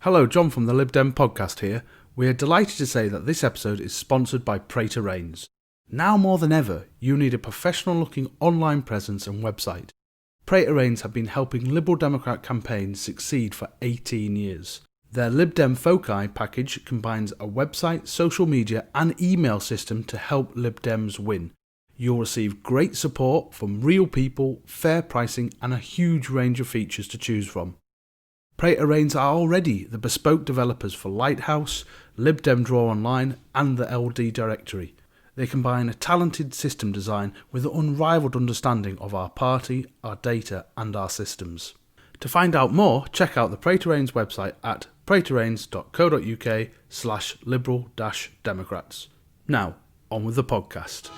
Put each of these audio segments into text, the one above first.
Hello, John from the Lib Dem Podcast here. We are delighted to say that this episode is sponsored by Prater Rains. Now more than ever, you need a professional-looking online presence and website. Prater Rains have been helping Liberal Democrat campaigns succeed for 18 years. Their Lib Dem Foci package combines a website, social media and email system to help Lib Dems win. You'll receive great support from real people, fair pricing and a huge range of features to choose from. Prater Rains are already the bespoke developers for Lighthouse, Lib Dem Draw Online and the LD Directory. They combine a talented system design with an unrivaled understanding of our party, our data and our systems. To find out more, check out the Prater Rains website at praterrains.co.uk/liberal-democrats. Now, on with the podcast.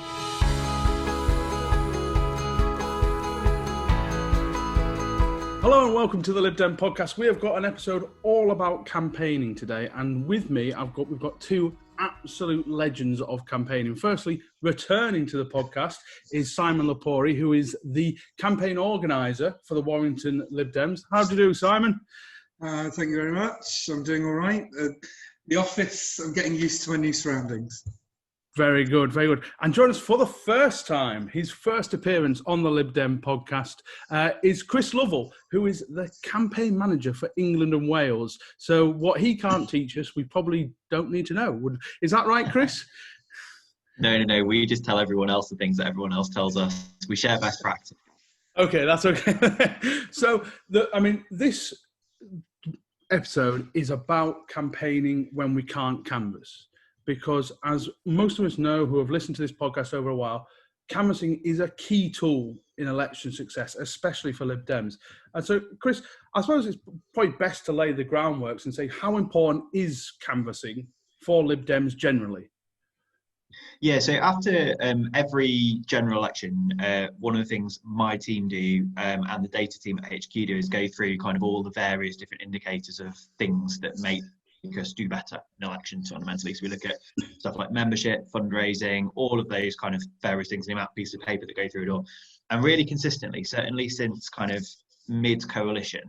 Hello and welcome to the Lib Dem Podcast. We have got an episode all about campaigning today, and with me we've got two absolute legends of campaigning. Firstly, returning to the podcast is Simon Lepori, who is the campaign organiser for the Warrington Lib Dems. How do you do, Simon? Thank you very much. I'm doing all right. The office, I'm getting used to my new surroundings. Very good, very good. And join us for the first time, his first appearance on the Lib Dem podcast, is Chris Lovell, who is the campaign manager for England and Wales. So what he can't teach us, we probably don't need to know. Is that right, Chris? No. We just tell everyone else the things that everyone else tells us. We share best practice. Okay, that's okay. So, this episode is about campaigning when we can't canvass. Because as most of us know who have listened to this podcast over a while, canvassing is a key tool in election success, especially for Lib Dems. And so, Chris, I suppose it's probably best to lay the groundworks and say, how important is canvassing for Lib Dems generally? Yeah, so after every general election, one of the things my team do and the data team at HQ do is go through kind of all the various different indicators of things that make us do better in elections fundamentally. So we look at stuff like membership, fundraising, all of those kind of various things, the amount of pieces of paper that go through it all. And really consistently, certainly since kind of mid-coalition,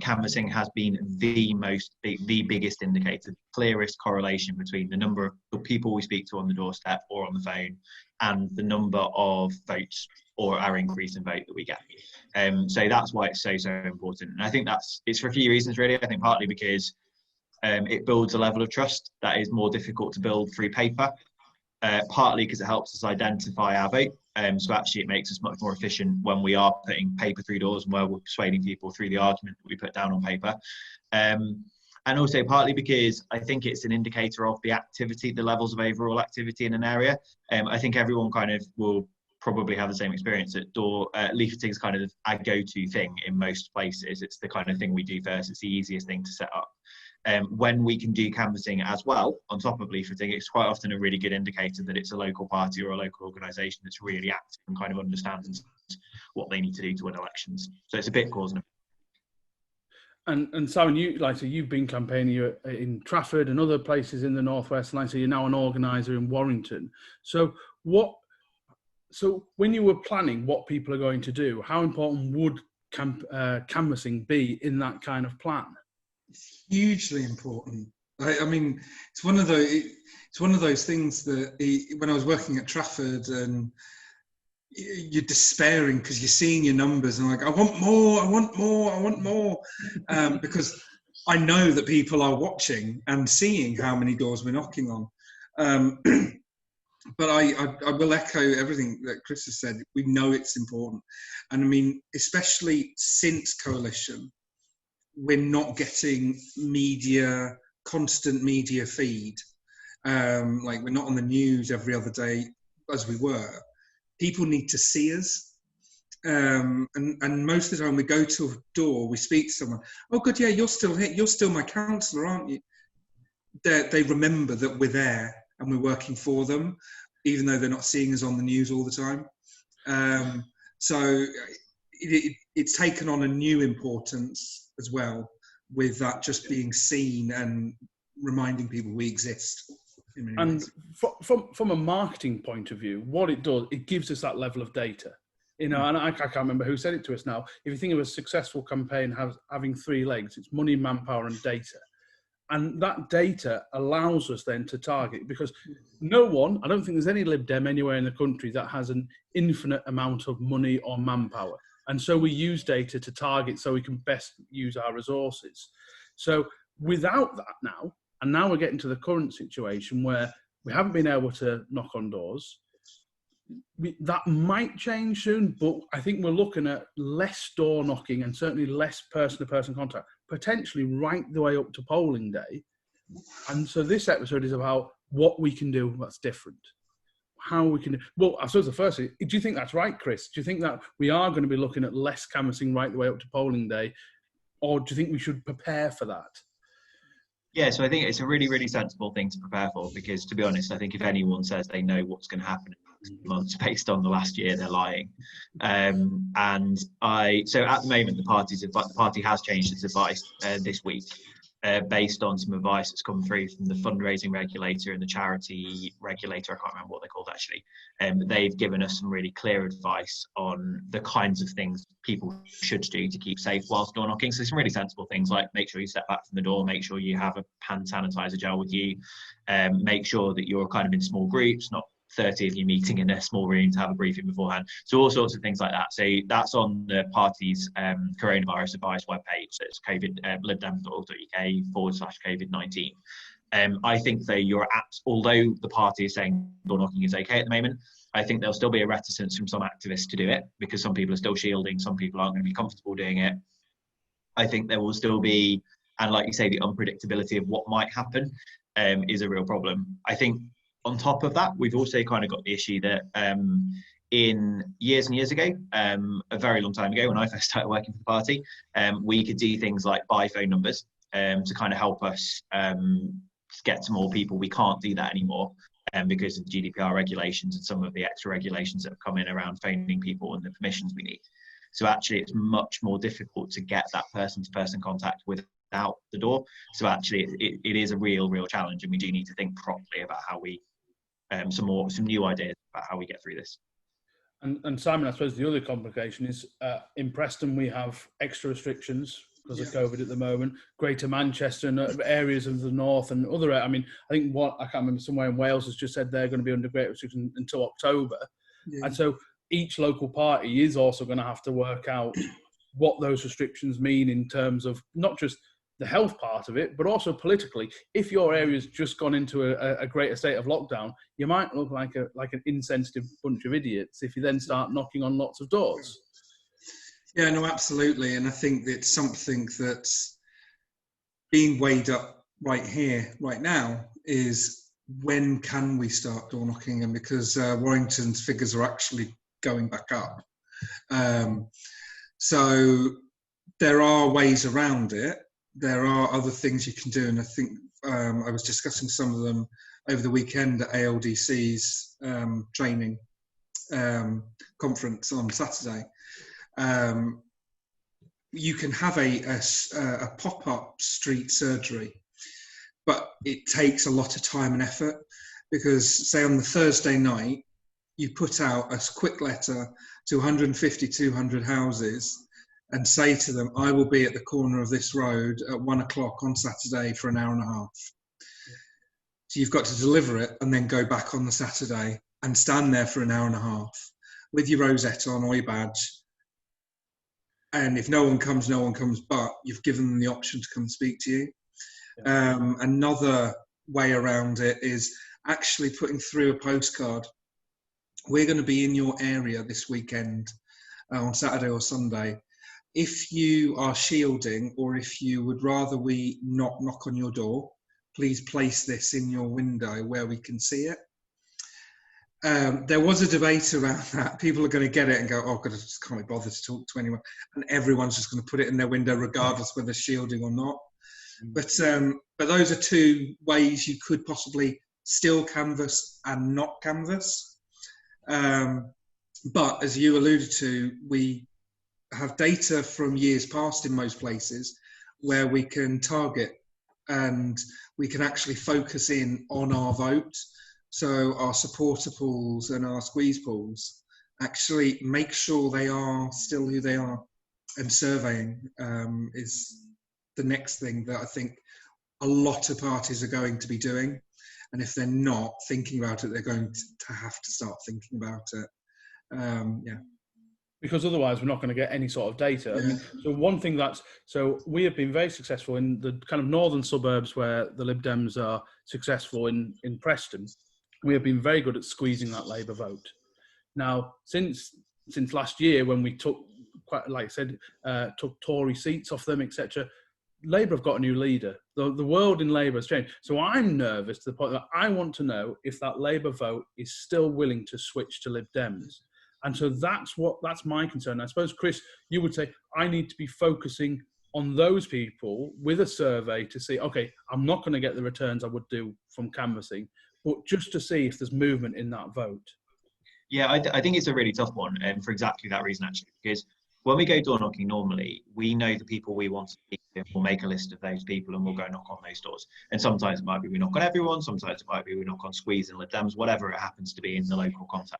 canvassing has been the biggest indicator, clearest correlation between the number of people we speak to on the doorstep or on the phone and the number of votes or our increase in vote that we get. So that's why it's so important. And I think it's for a few reasons really. I think partly because it builds a level of trust that is more difficult to build through paper, partly because it helps us identify our vote. So actually it makes us much more efficient when we are putting paper through doors and where we're persuading people through the argument that we put down on paper. And also partly because I think it's an indicator of the activity, the levels of overall activity in an area. I think everyone kind of will probably have the same experience at door. Leafleting is kind of a go-to thing in most places. It's the kind of thing we do first. It's the easiest thing to set up. When we can do canvassing as well, on top of leafleting, it's quite often a really good indicator that it's a local party or a local organisation that's really active and kind of understands what they need to do to win elections. So it's a bit cause and effect. And Simon, you've been campaigning in Trafford and other places in the northwest, and so you're now an organiser in Warrington. So when you were planning what people are going to do, how important would canvassing be in that kind of plan? It's hugely important. I mean, it's one of those things that when I was working at Trafford and you're despairing because you're seeing your numbers and like, I want more, because I know that people are watching and seeing how many doors we're knocking on. But I will echo everything that Chris has said. We know it's important. And I mean, especially since coalition, we're not getting constant media feed. Like we're not on the news every other day as we were. People need to see us. And most of the time we go to a door, we speak to someone. Oh, good, yeah, you're still here. You're still my counsellor, aren't you? They remember that we're there and we're working for them, even though they're not seeing us on the news all the time. So it's taken on a new importance as well, with that just being seen and reminding people we exist. And from a marketing point of view, what it does, it gives us that level of data. You know, and I can't remember who said it to us now. If you think of a successful campaign having three legs, it's money, manpower, and data. And that data allows us then to target, because I don't think there's any Lib Dem anywhere in the country that has an infinite amount of money or manpower. And so we use data to target so we can best use our resources. So without that now we're getting to the current situation where we haven't been able to knock on doors. That might change soon, but I think we're looking at less door knocking and certainly less person-to-person contact, potentially right the way up to polling day. And so this episode is about what we can do that's different, how we can do. Well, I suppose the first thing, do you think that's right, Chris? Do you think that we are going to be looking at less canvassing right the way up to polling day, or do you think we should prepare for that? Yeah, so I think it's a really, really sensible thing to prepare for, because to be honest, I think if anyone says they know what's going to happen in months based on the last year, they're lying. So at the moment, the party has changed its advice this week based on some advice that's come through from the fundraising regulator and the charity regulator. I can't remember what they're called actually. They've given us some really clear advice on the kinds of things people should do to keep safe whilst door knocking. So some really sensible things like make sure you step back from the door, make sure you have a hand sanitizer gel with you, make sure that you're kind of in small groups, not 30 of you meeting in a small room to have a briefing beforehand. So all sorts of things like that. So that's on the party's coronavirus advice webpage. So it's libdems.org.uk/COVID-19. I think though although the party is saying door knocking is okay at the moment, I think there'll still be a reticence from some activists to do it, because some people are still shielding, some people aren't going to be comfortable doing it. I think there will still be, and like you say, the unpredictability of what might happen is a real problem. I think on top of that, we've also kind of got the issue that in years and years ago, a very long time ago when I first started working for the party, we could do things like buy phone numbers to kind of help us get to more people. We can't do that anymore because of the GDPR regulations and some of the extra regulations that have come in around phoning people and the permissions we need. So actually, it's much more difficult to get that person-to-person contact without the door. So actually, it is a real challenge, and we do need to think properly about how we some new ideas about how we get through this. And Simon, I suppose the other complication is in Preston we have extra restrictions because of COVID at the moment. Greater Manchester and areas of the north and other. I mean, I think I can't remember, somewhere in Wales has just said they're going to be under greater restrictions until October, and so each local party is also going to have to work out what those restrictions mean in terms of not just the health part of it, but also politically. If your area's just gone into a greater state of lockdown, you might look like an insensitive bunch of idiots if you then start knocking on lots of doors. Yeah, no, absolutely. And I think it's something that's being weighed up right here, right now, is when can we start door knocking? And because Warrington's figures are actually going back up. So there are ways around it. There are other things you can do, and I think I was discussing some of them over the weekend at ALDC's training conference on Saturday. You can have a pop-up street surgery, but it takes a lot of time and effort, because say on the Thursday night, you put out a quick letter to 150, 200 houses and say to them, I will be at the corner of this road at 1 o'clock on Saturday for an hour and a half. So you've got to deliver it and then go back on the Saturday and stand there for an hour and a half with your rosette on or your badge. And if no one comes, but you've given them the option to come speak to you. Another way around it is actually putting through a postcard. We're going to be in your area this weekend on Saturday or Sunday. If you are shielding, or if you would rather we not knock on your door, please place this in your window where we can see it. There was a debate around that. People are going to get it and go, oh God, I just can't be bothered to talk to anyone. And everyone's just going to put it in their window regardless whether shielding or not. But those are two ways you could possibly still canvass and not canvass. But as you alluded to, we have data from years past in most places where we can target and we can actually focus in on our vote. So our supporter pools and our squeeze pools, actually make sure they are still who they are. And surveying is the next thing that I think a lot of parties are going to be doing. And if they're not thinking about it, they're going to have to start thinking about it. Yeah. Because otherwise we're not going to get any sort of data. Yeah. I mean, so one thing so we have been very successful in the kind of northern suburbs where the Lib Dems are successful in Preston. We have been very good at squeezing that Labour vote. Now, since last year, when we took, quite like I said, took Tory seats off them, etc., Labour have got a new leader. The world in Labour has changed. So I'm nervous to the point that I want to know if that Labour vote is still willing to switch to Lib Dems. And so that's my concern. I suppose, Chris, you would say, I need to be focusing on those people with a survey to see, okay, I'm not going to get the returns I would do from canvassing, but just to see if there's movement in that vote. Yeah, I think it's a really tough one, and for exactly that reason, actually, because when we go door knocking normally, we know the people we want to speak to. We'll make a list of those people and we'll go knock on those doors. And sometimes it might be we knock on everyone, sometimes it might be we knock on Squeeze and Lib Dems, whatever it happens to be in the local context.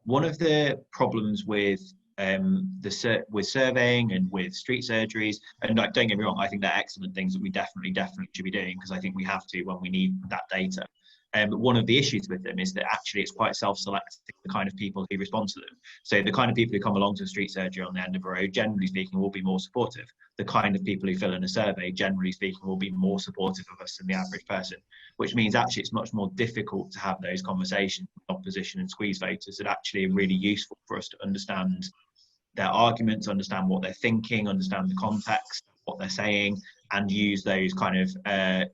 One of the problems with surveying and with street surgeries, and don't get me wrong, I think they're excellent things that we definitely should be doing, because I think we have to when we need that data. But one of the issues with them is that actually it's quite self-selecting the kind of people who respond to them. So the kind of people who come along to a street surgery on the end of a road, generally speaking, will be more supportive. The kind of people who fill in a survey, generally speaking, will be more supportive of us than the average person, which means actually it's much more difficult to have those conversations with opposition and Squeeze voters that actually are really useful for us to understand their arguments, understand what they're thinking, understand the context, what they're saying, and use those kind of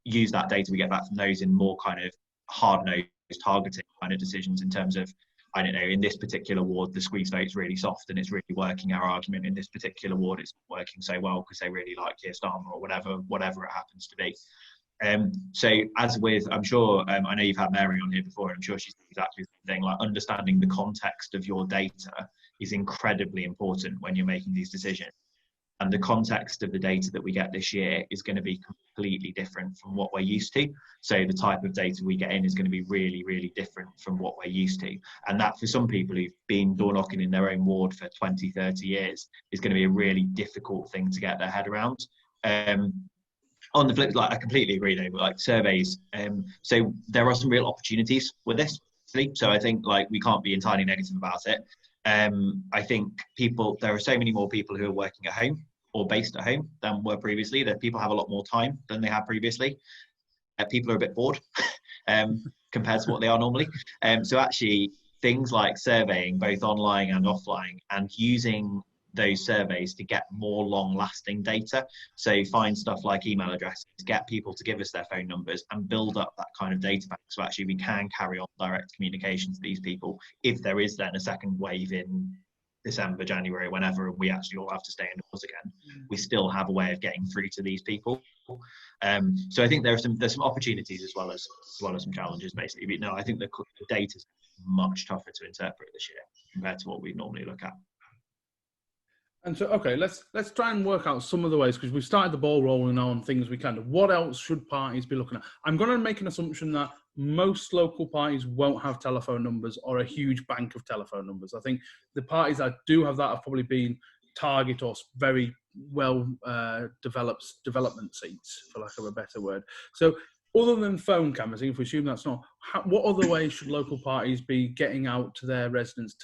use that data we get back from those in more kind of hard-nosed targeting kind of decisions in terms of, I don't know, in this particular ward, the Squeeze vote's really soft and it's really working our argument. In this particular ward, it's working so well because they really like Keir Starmer or whatever it happens to be. So as with, I'm sure, I know you've had Mary on here before, and I'm sure she's exactly the same thing, like understanding the context of your data is incredibly important when you're making these decisions. And the context of the data that we get this year is going to be completely different from what we're used to. So the type of data we get in is going to be really, really different from what we're used to. And that for some people who've been door knocking in their own ward for 20, 30 years is going to be a really difficult thing to get their head around. On the flip, like I completely agree though, but like surveys, so there are some real opportunities with this. So I think like we can't be entirely negative about it. I think there are so many more people who are working at home or based at home than were previously. That people have a lot more time than they had previously. People are a bit bored compared to what they are normally. So actually things like surveying, both online and offline, and using those surveys to get more long-lasting data. So find stuff like email addresses, get people to give us their phone numbers and build up that kind of data bank. So actually we can carry on direct communication to these people if there is then a second wave in December, January, whenever we actually all have to stay indoors again. We still have a way of getting through to these people. So I think there's some opportunities as well as some challenges basically. But no, I think the data is much tougher to interpret this year compared to what we normally look at. And so, okay, let's try and work out some of the ways, because we've started the ball rolling on things we can do. What else should parties be looking at? I'm going to make an assumption that most local parties won't have telephone numbers or a huge bank of telephone numbers. I think the parties that do have that have probably been target or very well development seats, for lack of a better word. So other than phone canvassing, if we assume that's not, what other ways should local parties be getting out to their residents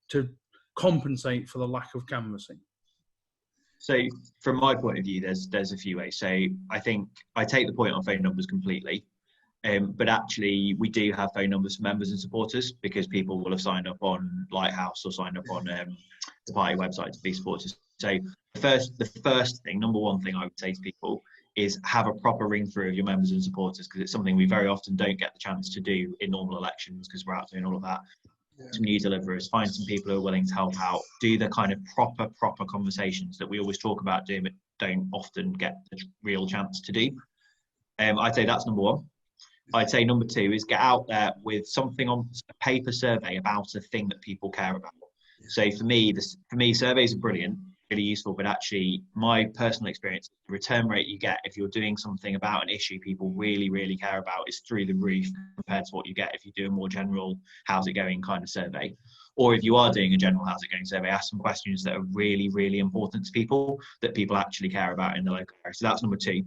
to compensate for the lack of canvassing? So from my point of view, there's a few ways. So I think I take the point on phone numbers completely, but actually we do have phone numbers for members and supporters, because people will have signed up on Lighthouse or signed up on the party website to be supporters. So the first thing, number one thing I would say to people is have a proper ring through of your members and supporters, because it's something we very often don't get the chance to do in normal elections because we're out doing all of that. Some new deliverers, find some people who are willing to help out, do the kind of proper conversations that we always talk about doing but don't often get the real chance to do. I'd say that's number one. I'd say number two is get out there with something on a paper survey about a thing that people care about. So for me, surveys are brilliant, really useful, but actually my personal experience, the return rate you get if you're doing something about an issue people really, really care about is through the roof compared to what you get if you do a more general how's it going kind of survey. Or if you are doing a general how's it going survey, ask some questions that are really, really important to people, that people actually care about in the local area. So that's number 2,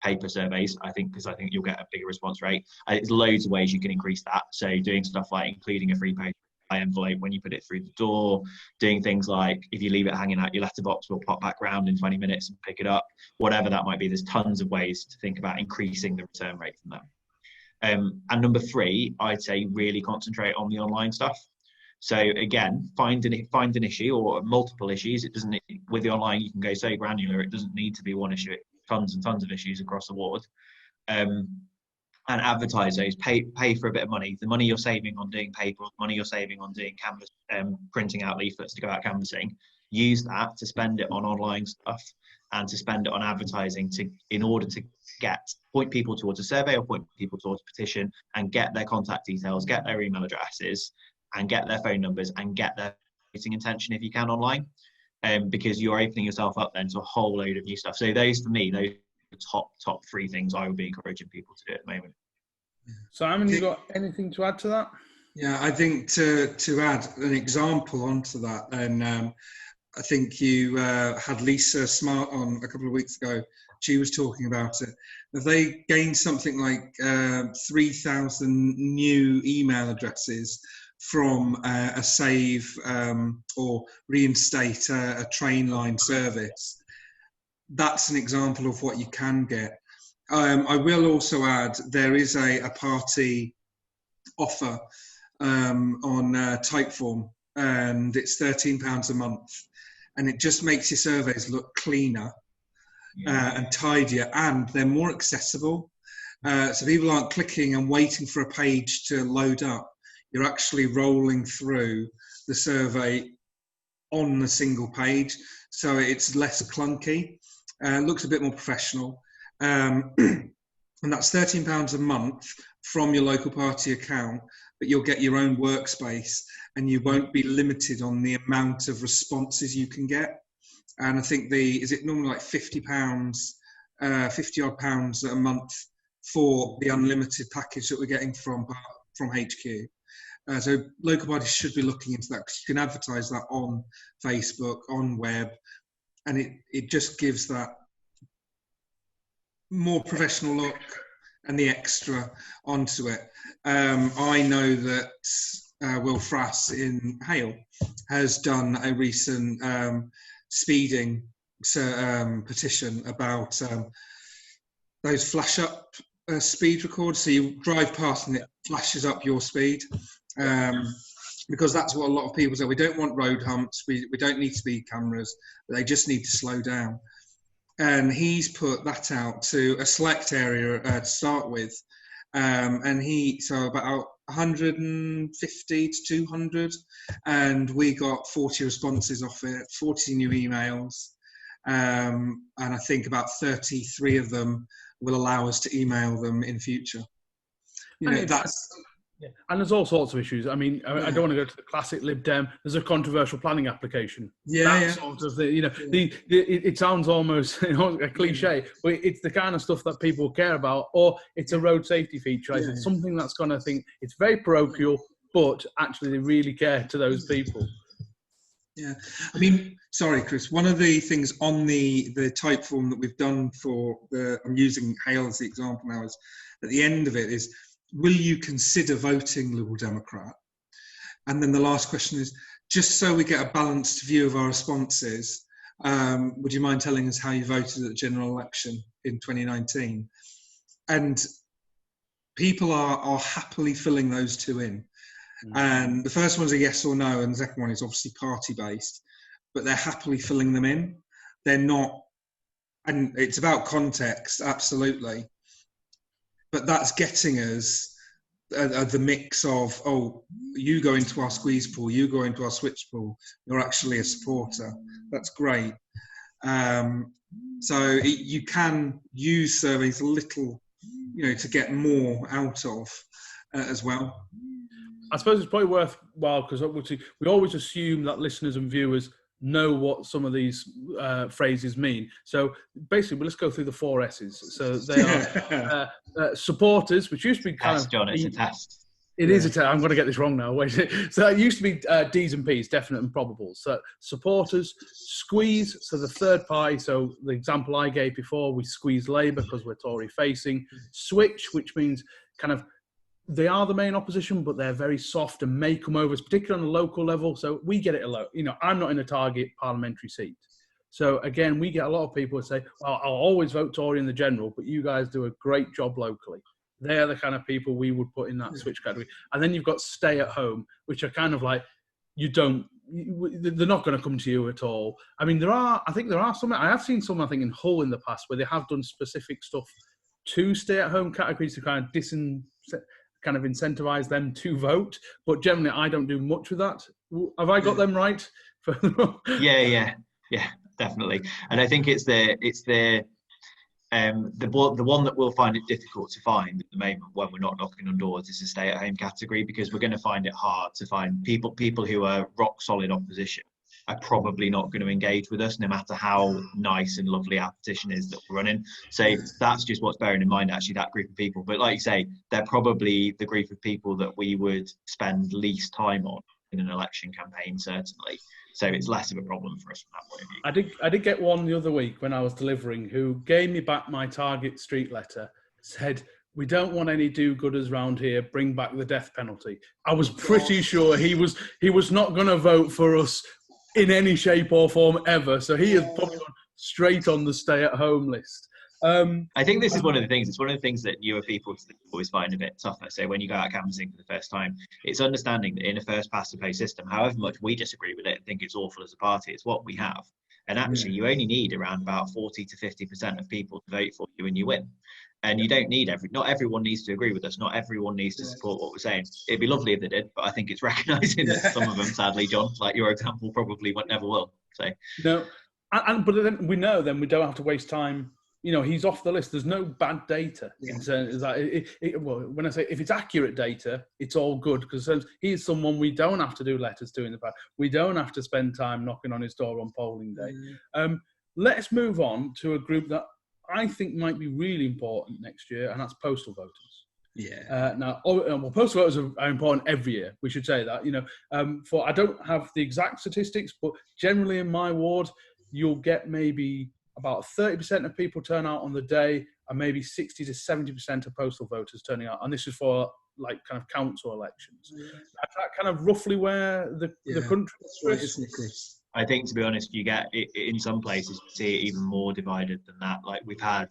paper surveys, I think, because I think you'll get a bigger response rate. There's loads of ways you can increase that. So doing stuff like including a free paper envelope when you put it through the door, doing things like if you leave it hanging out your letterbox, we'll pop back round in 20 minutes and pick it up, whatever that might be. There's tons of ways to think about increasing the return rate from that. And number 3, I'd say really concentrate on the online stuff. So again, find an issue or multiple issues. It doesn't, with the online you can go so granular, it doesn't need to be one issue, tons and tons of issues across the board. And advertise those, pay for a bit of money. The money you're saving on doing paper, money you're saving on doing canvas, printing out leaflets to go out canvassing, use that to spend it on online stuff and to spend it on advertising in order to point people towards a survey or point people towards a petition and get their contact details, get their email addresses and get their phone numbers and get their meeting intention if you can online, because you're opening yourself up then to a whole load of new stuff. So those, for me, those are the top 3 things I would be encouraging people to do at the moment. Simon, you got anything to add to that? Yeah, I think to add an example onto that, and I think you had Lisa Smart on a couple of weeks ago. She was talking about it. If they gained something like 3,000 new email addresses from a save or reinstate a train line service, that's an example of what you can get. I will also add there is a party offer on Typeform, and it's £13 a month, and it just makes your surveys look cleaner and tidier, and they're more accessible. So people aren't clicking and waiting for a page to load up. You're actually rolling through the survey on a single page, so it's less clunky, looks a bit more professional. And that's £13 a month from your local party account, but you'll get your own workspace and you won't be limited on the amount of responses you can get. And I think is it normally like £50, 50 odd pounds a month for the unlimited package that we're getting from HQ. So local parties should be looking into that, because you can advertise that on Facebook, on web, and it just gives that more professional look and the extra onto it. I know that Will Frass in Hale has done a recent speeding petition about those flash up speed records. So you drive past and it flashes up your speed, because that's what a lot of people say. We don't want road humps, we don't need speed cameras, but they just need to slow down. And he's put that out to a select area to start with. So about 150 to 200, and we got 40 responses off it, 40 new emails. And I think about 33 of them will allow us to email them in future. Yeah. And there's all sorts of issues. I mean, I don't want to go to the classic Lib Dem. There's a controversial planning application. Sort of thing, it sounds almost a cliche, but it's the kind of stuff that people care about. Or it's a road safety feature. It's something that's going to think it's very parochial, but actually they really care to those people. Yeah, I mean, sorry, Chris. One of the things on the Typeform that we've done I'm using Hale as the example now, is at the end of it is, will you consider voting Liberal Democrat? And then the last question is, just so we get a balanced view of our responses, would you mind telling us how you voted at the general election in 2019? And people are happily filling those 2 in. And the first one's a yes or no, and the second one is obviously party-based, but they're happily filling them in. They're not, and it's about context, absolutely. But that's getting us the mix of, you go into our squeeze pool, you go into our switch pool, you're actually a supporter. That's great. So you can use surveys a little, to get more out of as well. I suppose it's probably worthwhile, because we always assume that listeners and viewers know what some of these phrases mean. So basically, let's go through the 4 S's. So they are supporters, which used to be kind test, of... John, it's a test. It is. I'm going to get this wrong now. Wait. So it used to be D's and P's, definite and probable. So supporters, squeeze, so the third party. So the example I gave before, we squeeze Labour because we're Tory facing. Switch, which means kind of they are the main opposition, but they're very soft and may come over, particularly on a local level. So we get it a lot. I'm not in a target parliamentary seat. So again, we get a lot of people who say, well, I'll always vote Tory in the general, but you guys do a great job locally. They're the kind of people we would put in that switch category. And then you've got stay at home, which are kind of like, they're not going to come to you at all. I mean, I think there are some, I have seen some, I think in Hull in the past where they have done specific stuff to stay at home categories to kind of incentivize them to vote. But generally, I don't do much with that. Have I got them right? Yeah, definitely. And I think it's the one that we'll find it difficult to find at the moment when we're not knocking on doors is the stay-at-home category, because we're going to find it hard to find people who are rock-solid opposition are probably not going to engage with us, no matter how nice and lovely our petition is that we're running. So that's just what's bearing in mind, actually, that group of people. But like you say, they're probably the group of people that we would spend least time on in an election campaign, certainly. So it's less of a problem for us from that point of view. I did get one the other week when I was delivering who gave me back my target street letter, said, "We don't want any do-gooders round here, bring back the death penalty." I was pretty sure he was not going to vote for us in any shape or form ever. So he is probably straight on the stay-at-home list. I think this is one of the things. It's one of the things that newer people always find a bit tougher. So when you go out canvassing for the first time, it's understanding that in a first past the post system, however much we disagree with it and think it's awful as a party, it's what we have. And actually, you only need around about 40 to 50% of people to vote for you, and you win. And you don't need not everyone needs to agree with us. Not everyone needs to support what we're saying. It'd be lovely if they did, but I think it's recognising that some of them, sadly, John, like your example, probably never will. So no, but then we know then we don't have to waste time. He's off the list. There's no bad data. When I say if it's accurate data, it's all good, because he's someone we don't have to do letters to in the past. We don't have to spend time knocking on his door on polling day. Let's move on to a group that I think might be really important next year, and that's postal voters. Yeah. Postal voters are important every year. We should say that. I don't have the exact statistics, but generally in my ward, you'll get maybe about 30% of people turn out on the day, and maybe 60 to 70% of postal voters turning out. And this is for like kind of council elections. Yeah. Is that kind of roughly where the country is? I think, to be honest, you get it, in some places you see it even more divided than that. Like we've had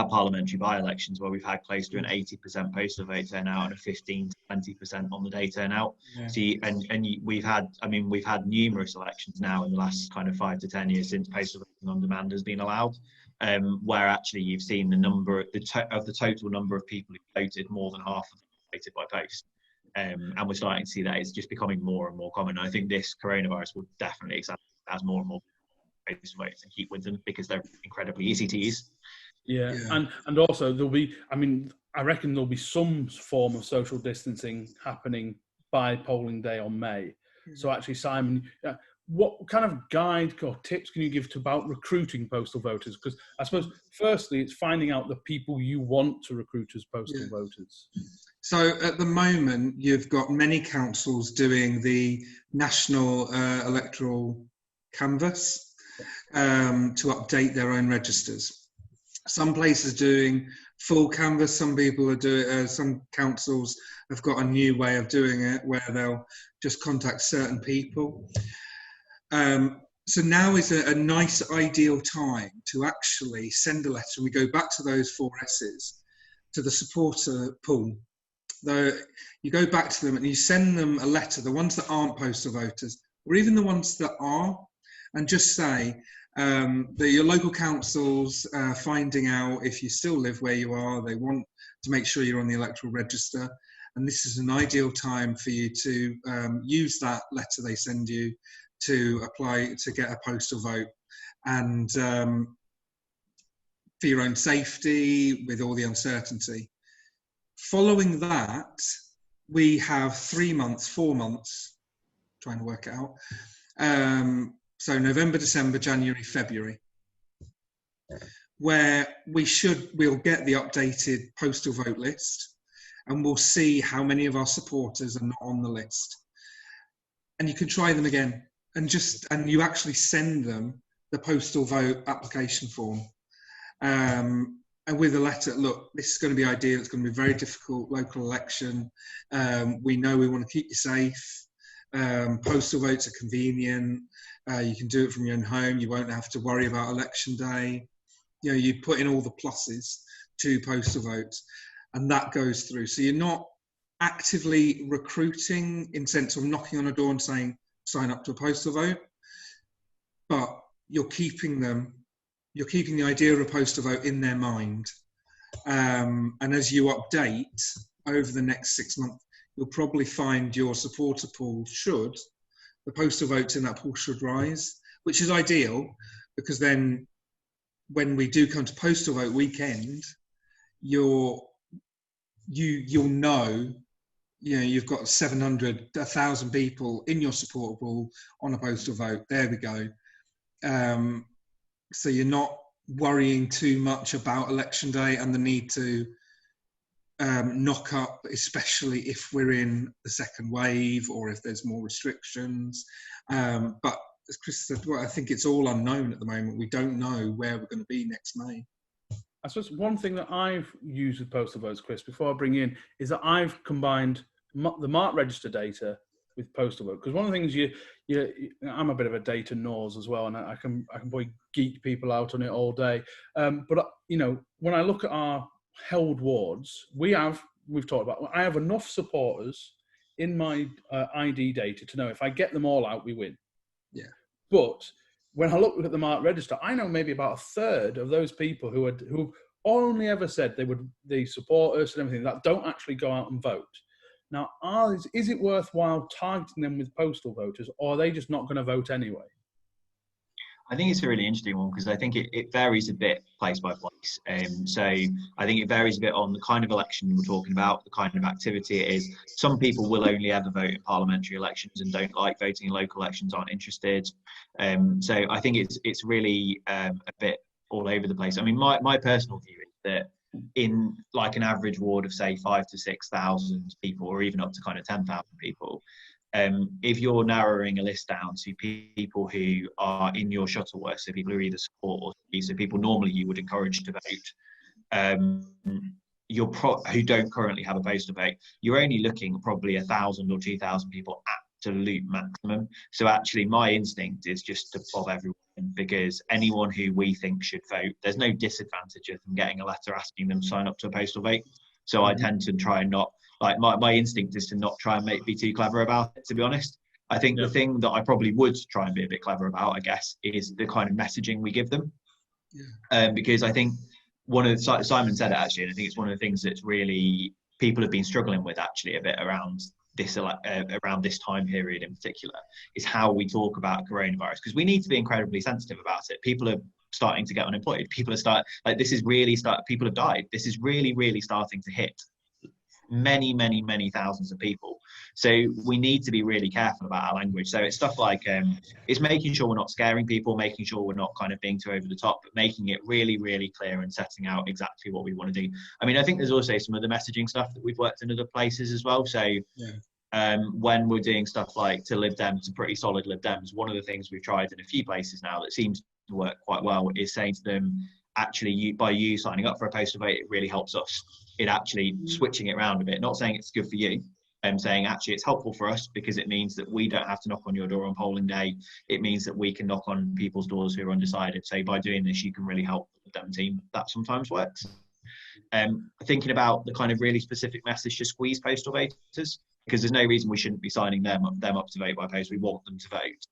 parliamentary by-elections where we've had close to an 80% postal vote turnout and a 15 to 20% on the day turnout. Yeah. We've had numerous elections now in the last kind of 5 to 10 years since postal voting on demand has been allowed, where actually you've seen the number of the total number of people who voted, more than half of them voted by post. And we're starting to see that it's just becoming more and more common. And I think this coronavirus will definitely accelerate as more and more postal votes and keep with them, because they're incredibly easy to use. Yeah. And also there'll be, I reckon there'll be some form of social distancing happening by polling day on May. So actually, Simon, what kind of guide or tips can you give about recruiting postal voters? Because I suppose, firstly, it's finding out the people you want to recruit as postal voters. So at the moment, you've got many councils doing the national electoral canvass to update their own registers. Some places doing full canvass. Some people are doing. Some councils have got a new way of doing it, where they'll just contact certain people. So now is a nice, ideal time to actually send a letter. We go back to those 4 S's, to the supporter pool. Though you go back to them and you send them a letter, the ones that aren't postal voters, or even the ones that are, and just say that your local council's finding out if you still live where you are. They want to make sure you're on the electoral register, and this is an ideal time for you to use that letter they send you to apply to get a postal vote, and for your own safety with all the uncertainty. Following that, we have 3 months, 4 months, trying to work it out. So November, December, January, February, where we'll get the updated postal vote list, and we'll see how many of our supporters are not on the list. And you can try them again, and you actually send them the postal vote application form. And with a letter, look, this is going to be ideal. It's going to be a very difficult local election. We know we want to keep you safe. Postal votes are convenient. You can do it from your own home. You won't have to worry about election day. You know, you put in all the pluses to postal votes, and that goes through. So you're not actively recruiting in sense of knocking on a door and saying, sign up to a postal vote, but you're keeping the idea of a postal vote in their mind. And as you update over the next 6 months, you'll probably find your supporter pool the postal votes in that pool should rise, which is ideal, because then when we do come to postal vote weekend, you'll know, you've got 700, 1,000 people in your supporter pool on a postal vote. There we go. So you're not worrying too much about election day and the need to knock up, especially if we're in the second wave or if there's more restrictions. But as Chris said, I think it's all unknown at the moment. We don't know where we're going to be next May. I suppose one thing that I've used with postal votes, Chris, before I bring you in, is that I've combined the Mark Register data with postal vote. Because one of the things I'm a bit of a data nose as well, and I can probably geek people out on it all day. But when I look at our held wards, we've talked about, I have enough supporters in my ID data to know if I get them all out, we win. Yeah. But when I look at the Mark Register, I know maybe about a third of those people who only ever said they support us and everything, that don't actually go out and vote. Now, is it worthwhile targeting them with postal voters, or are they just not going to vote anyway? I think it's a really interesting one, because I think it varies a bit place by place. So I think it varies a bit on the kind of election we're talking about, the kind of activity it is. Some people will only ever vote in parliamentary elections and don't like voting in local elections, aren't interested. So I think it's really a bit all over the place. I mean, my personal view is that in like an average ward of say 5,000 to 6,000 people, or even up to kind of 10,000 people, if you're narrowing a list down to people who are in your Shuttleworth, so people who either support or so people normally you would encourage to vote, who don't currently have a postal vote, you're only looking at probably 1,000 or 2,000 people absolute maximum. So actually my instinct is just to bob everyone, because anyone who we think should vote, there's no disadvantage of them getting a letter asking them to sign up to a postal vote. So I tend to try and not, like my instinct is to not try and be too clever about it, to be honest. I think the thing that I probably would try and be a bit clever about, I guess, is the kind of messaging we give them. Because I think Simon said it actually, and I think it's one of the things that's really people have been struggling with actually a bit around this time period in particular, is how we talk about coronavirus, because we need to be incredibly sensitive about it. People are starting to get unemployed. People have died. This is really starting to hit many thousands of people. So we need to be really careful about our language. So it's stuff like it's making sure we're not scaring people, making sure we're not kind of being too over the top, but making it really clear and setting out exactly what we want to do. I mean, I think there's also some of the messaging stuff that we've worked in other places as well. So when we're doing stuff like to LibDems, to pretty solid LibDems, one of the things we've tried in a few places now that seems to work quite well is saying to them, actually, by you signing up for a postal vote, it really helps us. It actually switching it around a bit, not saying it's good for you, saying actually it's helpful for us because it means that we don't have to knock on your door on polling day. It means that we can knock on people's doors who are undecided. So by doing this, you can really help the Dem team. That sometimes works. Thinking about the kind of really specific message to squeeze postal voters, because there's no reason we shouldn't be signing them up to vote by post. We want them to vote.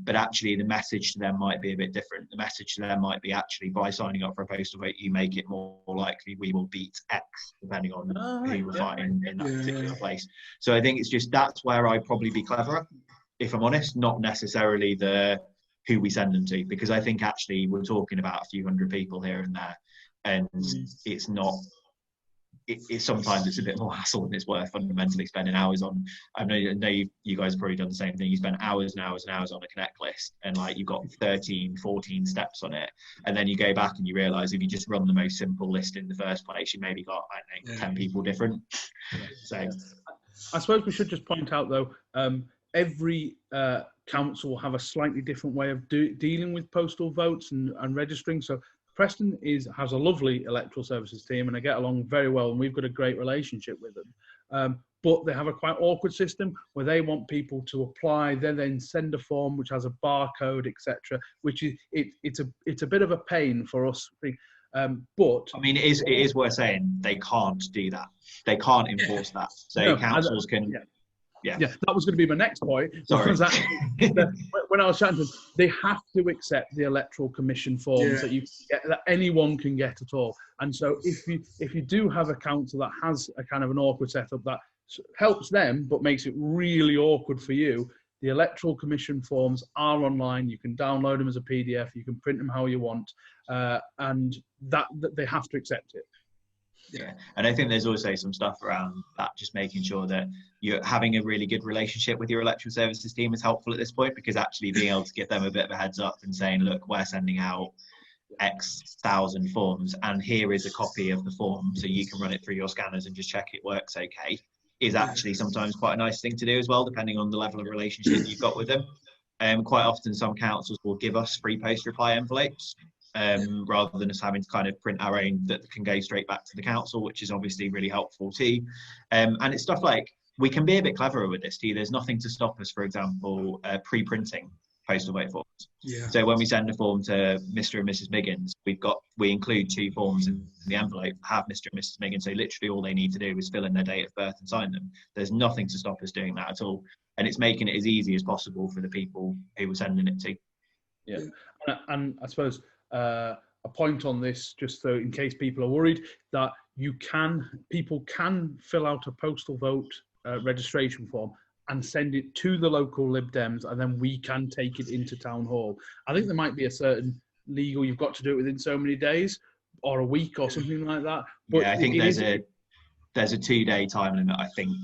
But actually the message to them might be a bit different. The message to them might be, actually, by signing up for a postal vote, you make it more likely we will beat X, depending on who we're fighting in that particular place. So I think it's just, that's where I'd probably be cleverer, if I'm honest, not necessarily who we send them to, because I think actually we're talking about a few hundred people here and there, and it's not sometimes it's a bit more hassle than it's worth fundamentally spending hours on. I know you guys have probably done the same thing. You spend hours and hours and hours on a connect list, and like you've got 13, 14 steps on it, and then you go back and you realise if you just run the most simple list in the first place, you maybe got 10 people different. So I suppose we should just point out though, every council will have a slightly different way of dealing with postal votes and registering. So Preston has a lovely electoral services team, and I get along very well, and we've got a great relationship with them. But they have a quite awkward system where they want people to apply, they then send a form which has a barcode, etc. Which is it's a bit of a pain for us. But I mean, it is worth saying they can't do that. They can't enforce that. So councils can. Yeah, that was going to be my next point. Sorry. When I was chatting to them, they have to accept the electoral commission forms that anyone can get at all. And so if you do have a council that has a kind of an awkward setup that helps them but makes it really awkward for you, the electoral commission forms are online. You can download them as a PDF. You can print them how you want, and that they have to accept it. Yeah, and I think there's also some stuff around that, just making sure that you're having a really good relationship with your electoral services team is helpful at this point, because actually being able to give them a bit of a heads up and saying, look, we're sending out X thousand forms and here is a copy of the form so you can run it through your scanners and just check it works okay, is actually sometimes quite a nice thing to do as well, depending on the level of relationship you've got with them. Quite often some councils will give us free post reply envelopes, rather than us having to kind of print our own that can go straight back to the council, which is obviously really helpful too. And it's stuff like, we can be a bit cleverer with this too. There's nothing to stop us, for example, pre-printing postal vote forms. So when we send a form to Mr. and Mrs. Miggins, we include 2 forms in the envelope, have Mr. and Mrs. Miggins, so literally all they need to do is fill in their date of birth and sign them. There's nothing to stop us doing that at all. And it's making it as easy as possible for the people who we're sending it to. Yeah, and I suppose a point on this, just so in case people are worried, that people can fill out a postal vote registration form and send it to the local Lib Dems, and then we can take it into town hall. I think there might be a certain legal, you've got to do it within so many days or a week or something like that. But yeah, I think there's a 2-day time limit, I think,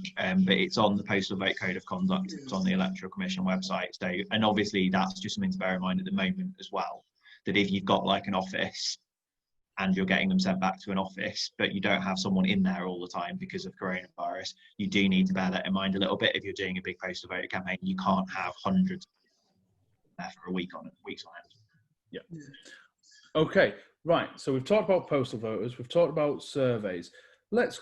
but it's on the Postal Vote Code of Conduct. It's on the Electoral Commission website. So, and obviously that's just something to bear in mind at the moment as well, that if you've got like an office and you're getting them sent back to an office, but you don't have someone in there all the time because of coronavirus, you do need to bear that in mind a little bit. If you're doing a big postal vote campaign, you can't have hundreds there for weeks on end. Yeah. Okay, right. So we've talked about postal voters. We've talked about surveys. Let's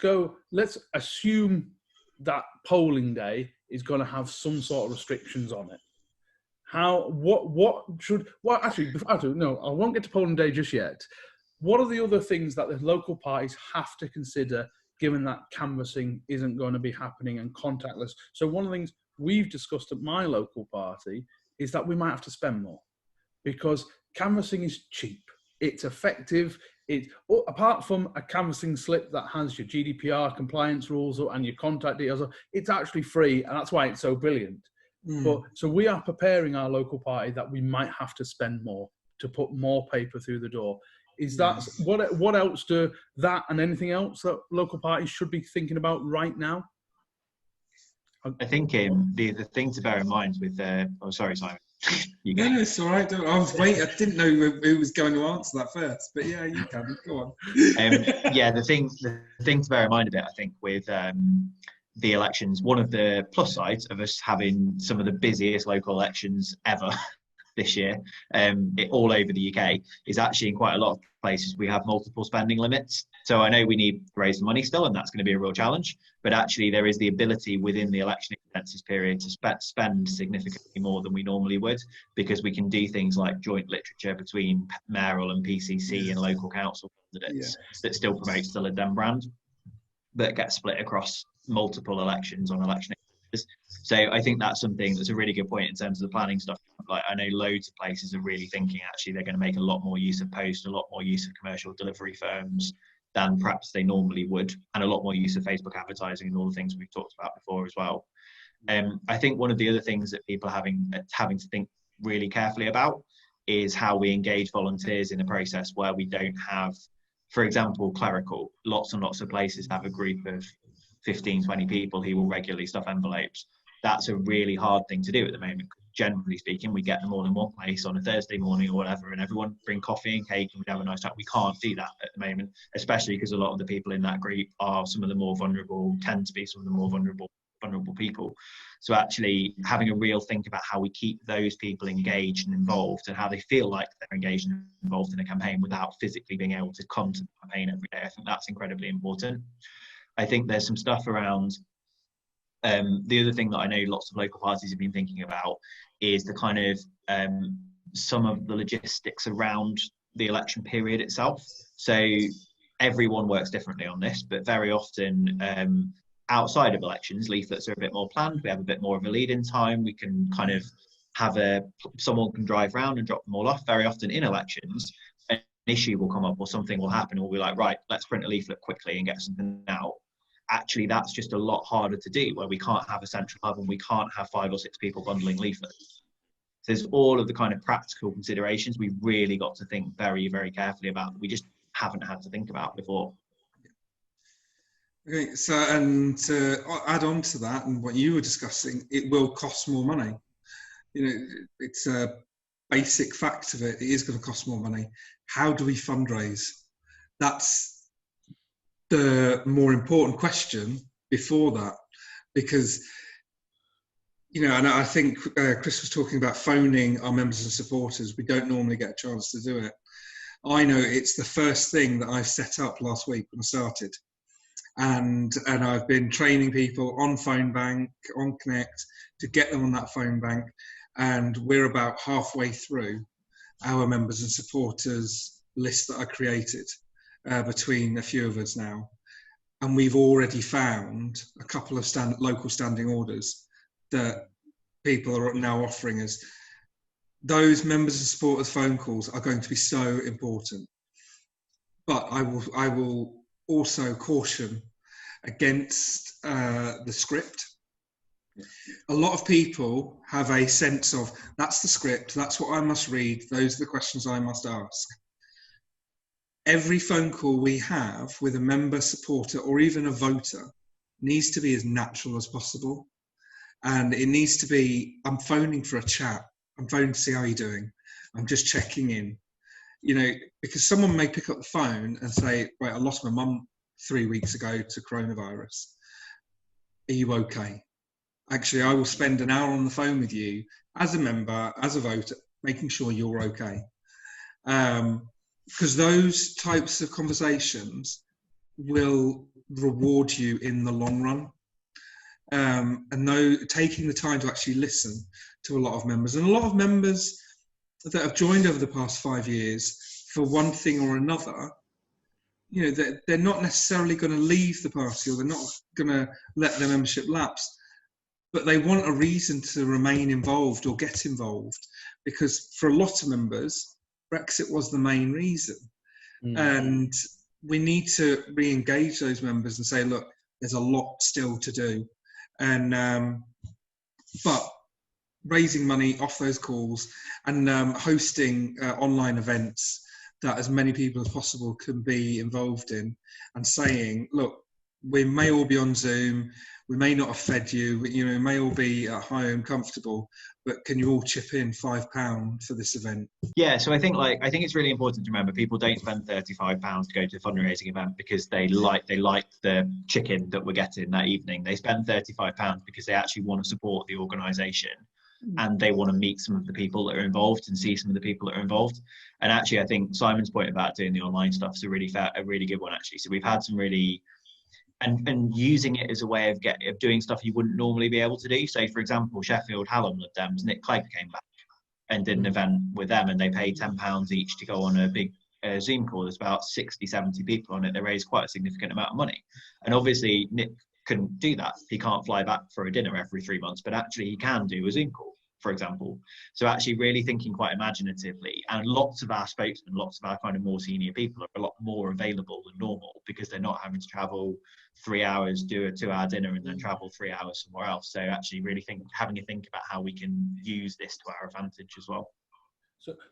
assume that polling day is going to have some sort of restrictions on it. I won't get to polling day just yet. What are the other things that the local parties have to consider, given that canvassing isn't going to be happening and contactless? So one of the things we've discussed at my local party is that we might have to spend more, because canvassing is cheap. It's effective. Apart from a canvassing slip that has your GDPR compliance rules and your contact details, it's actually free, and that's why it's so brilliant. But so we are preparing our local party that we might have to spend more to put more paper through the door. Is that what else do that and anything else that local parties should be thinking about right now? I think the thing to bear in mind with sorry, Simon. No, it's all right. I was waiting. I didn't know who was going to answer that first, but yeah, you can. Go on. The thing to bear in mind a bit, I think, with the elections, one of the plus sides of us having some of the busiest local elections ever this year, all over the UK, is actually in quite a lot of places we have multiple spending limits. So I know we need to raise the money still, and that's going to be a real challenge, but actually there is the ability within the election expenses period to spend significantly more than we normally would, because we can do things like joint literature between mayoral and PCC and local council candidates that still promotes the Lib Dem brand, but gets split across multiple elections on election expenses. So I think that's something that's a really good point in terms of the planning stuff. Like, I know loads of places are really thinking actually they're going to make a lot more use of post, a lot more use of commercial delivery firms than perhaps they normally would, and a lot more use of Facebook advertising and all the things we've talked about before as well. I think one of the other things that people are having to think really carefully about is how we engage volunteers in a process where we don't have For example, clerical, lots and lots of places have a group of 15, 20 people who will regularly stuff envelopes. That's a really hard thing to do at the moment. Generally speaking, we get them all in one place on a Thursday morning or whatever, and everyone bring coffee and cake and we have a nice chat. We can't do that at the moment, especially because a lot of the people in that group are some of the more vulnerable, tend to be some of the more vulnerable people. So actually having a real think about how we keep those people engaged and involved, and how they feel like they're engaged and involved in a campaign without physically being able to come to the campaign every day. I think that's incredibly important. I think there's some stuff around the other thing that I know lots of local parties have been thinking about is the kind of some of the logistics around the election period itself. So everyone works differently on this, but very often outside of elections, leaflets are a bit more planned. We have a bit more of a lead-in time. We can kind of have someone can drive around and drop them all off. Very often in elections, an issue will come up or something will happen, and we'll be like, right, let's print a leaflet quickly and get something out. Actually, that's just a lot harder to do, where we can't have a central hub and we can't have 5 or 6 people bundling leaflets. So there's all of the kind of practical considerations we've really got to think very, very carefully about that we just haven't had to think about before. Okay, so, and to add on to that and what you were discussing, it will cost more money. You know, it's a basic fact of it. It is going to cost more money. How do we fundraise? That's the more important question before that, because, you know, and I think Chris was talking about phoning our members and supporters. We don't normally get a chance to do it. I know it's the first thing that I set up last week when I started. And I've been training people on Phone Bank, on Connect, to get them on that phone bank. And we're about halfway through our members and supporters list that I created between a few of us now. And we've already found a couple of local standing orders that people are now offering us. Those members and supporters phone calls are going to be so important. But I will also caution against the script. A lot of people have a sense of, that's the script, that's what I must read, those are the questions I must ask. Every phone call we have with a member, supporter, or even a voter needs to be as natural as possible. And it needs to be, I'm phoning for a chat. I'm phoning to see how you're doing. I'm just checking in. You know, because someone may pick up the phone and say, right, I lost my mum 3 weeks ago to coronavirus. Are you okay? Actually, I will spend an hour on the phone with you as a member, as a voter, making sure you're okay. Because those types of conversations will reward you in the long run. And taking the time to actually listen to a lot of members, and a lot of members that have joined over the past 5 years for one thing or another, you know, they're not necessarily going to leave the party, or they're not going to let their membership lapse, but they want a reason to remain involved or get involved, because for a lot of members, Brexit was the main reason. And we need to re-engage those members and say, look, there's a lot still to do. And but raising money off those calls and hosting online events that as many people as possible can be involved in, and saying, look, we may all be on Zoom, we may not have fed you, you know, we may all be at home comfortable, but can you all chip in £5 for this event? Yeah, so I think it's really important to remember people don't spend £35 to go to a fundraising event because they like the chicken that we're getting that evening. They spend £35 because they actually want to support the organisation and they want to meet some of the people that are involved and see some of the people that are involved. And actually, I think Simon's point about doing the online stuff is a really good one, actually. So we've had some really and using it as a way of doing stuff you wouldn't normally be able to do. So, for example, Sheffield Hallam LibDems, Nick Clegg came back and did an event with them, and they paid £10 each to go on a big Zoom call. There's about 60, 70 people on it. They raised quite a significant amount of money. And obviously, Nick couldn't do that. He can't fly back for a dinner every 3 months, but actually he can do a Zoom call, for example. So actually really thinking quite imaginatively, and lots of our spokesmen, lots of our kind of more senior people are a lot more available than normal because they're not having to travel 3 hours, do a 2-hour dinner and then travel 3 hours somewhere else. So actually really having a think about how we can use this to our advantage as well.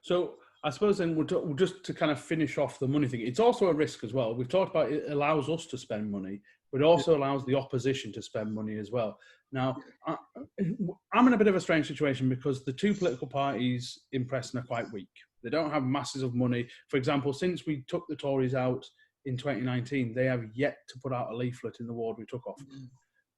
So I suppose then we'll just to kind of finish off the money thing. It's also a risk as well. We've talked about it allows us to spend money, but it also allows the opposition to spend money as well. Now, I'm in a bit of a strange situation because the two political parties in Preston are quite weak. They don't have masses of money. For example, since we took the Tories out in 2019, they have yet to put out a leaflet in the ward we took off.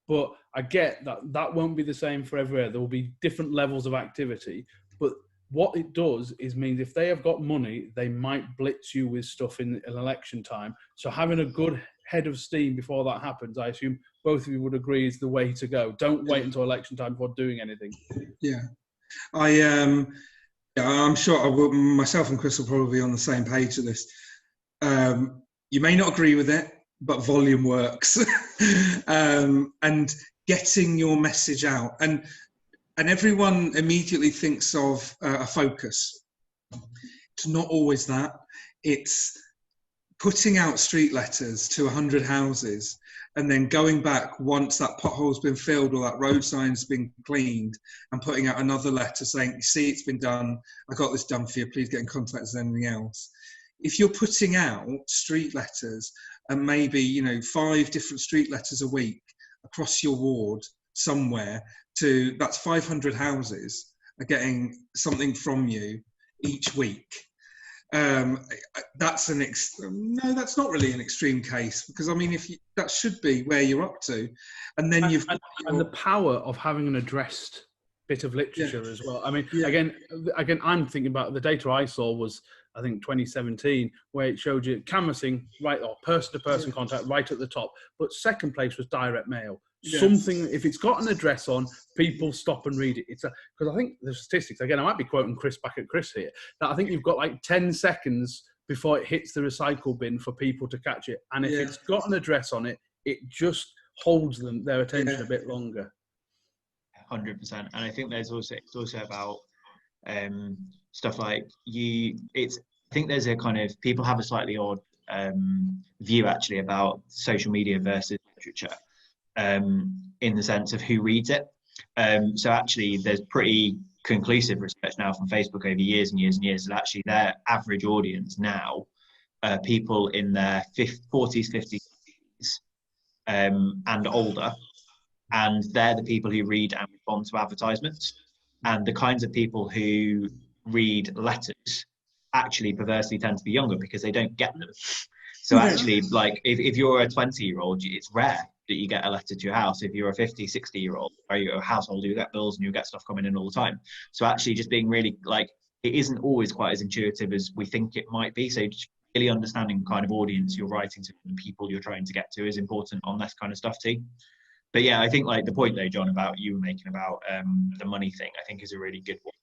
But I get that won't be the same for everywhere. There will be different levels of activity. But what it does is means if they have got money, they might blitz you with stuff in an election time. So having a good head of steam before that happens, I assume both of you would agree is the way to go. Don't wait until election time before doing anything. Yeah. I'm sure myself and Chris will probably be on the same page of this. You may not agree with it, but volume works. And getting your message out. And everyone immediately thinks of a focus. It's not always that. It's putting out street letters to 100 houses and then going back once that pothole's been filled or that road sign's been cleaned and putting out another letter saying, you see, it's been done. I got this done for you. Please get in contact with anything else. If you're putting out street letters and maybe, 5 different street letters a week across your ward somewhere that's 500 houses are getting something from you each week. That's that's not really an extreme case because that should be where you're up to, and then and the power of having an addressed bit of literature as well. Again, I'm thinking about the data I saw was I think 2017 where it showed you canvassing right or person-to-person contact right at the top, but second place was direct mail. Yes. Something, if it's got an address on, people stop and read it. Because I think the statistics, again, I might be quoting Chris back at Chris here, that I think you've got like 10 seconds before it hits the recycle bin for people to catch it. And if it's got an address on it, it just holds their attention a bit longer. 100%. And I think it's also about stuff like I think there's a kind of, people have a slightly odd view actually about social media versus literature. In the sense of who reads it. So actually there's pretty conclusive research now from Facebook over years and years and years that actually their average audience now are people in their 40s, 50s and older, and they're the people who read and respond to advertisements, and the kinds of people who read letters actually perversely tend to be younger because they don't get them. So actually, like if you're a 20-year-old, it's rare that you get a letter to your house. If you're a 50, 60-year-old, or you're a household, you get bills and you get stuff coming in all the time. So actually just being really it isn't always quite as intuitive as we think it might be. So just really understanding the kind of audience you're writing to and people you're trying to get to is important on this kind of stuff too. But yeah, I think the point though, John, about you making about the money thing, I think is a really good one.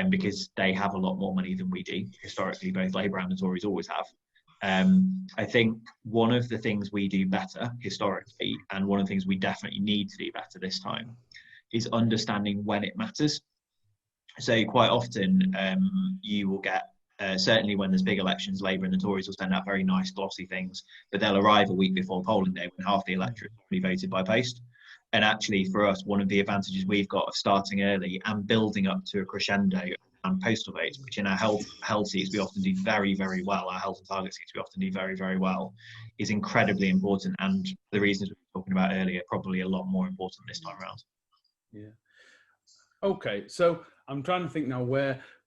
Because they have a lot more money than we do. Historically, both Labour and the Tories always have. I think one of the things we do better historically, and one of the things we definitely need to do better this time, is understanding when it matters. So quite often you will get, certainly when there's big elections, Labour and the Tories will send out very nice glossy things, but they'll arrive a week before polling day when half the electorate has already voted by post. And actually for us, one of the advantages we've got of starting early and building up to a crescendo and postal votes, which in our held seats we often do very, very well, our held and target seats we often do very, very well, is incredibly important. And the reasons we were talking about earlier, probably a lot more important this time around. Yeah. Okay, so I'm trying to think now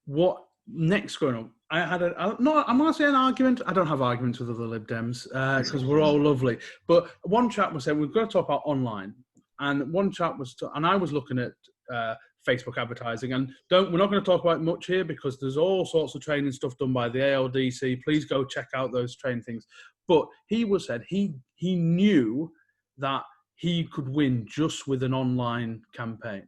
what next going on. I'm not saying an argument. I don't have arguments with other Lib Dems because we're all lovely. But one chap was saying we've got to talk about online, and one chap and I was looking at Facebook advertising, and we're not going to talk about it much here because there's all sorts of training stuff done by the ALDC. Please go check out those training things. But he said he knew that he could win just with an online campaign.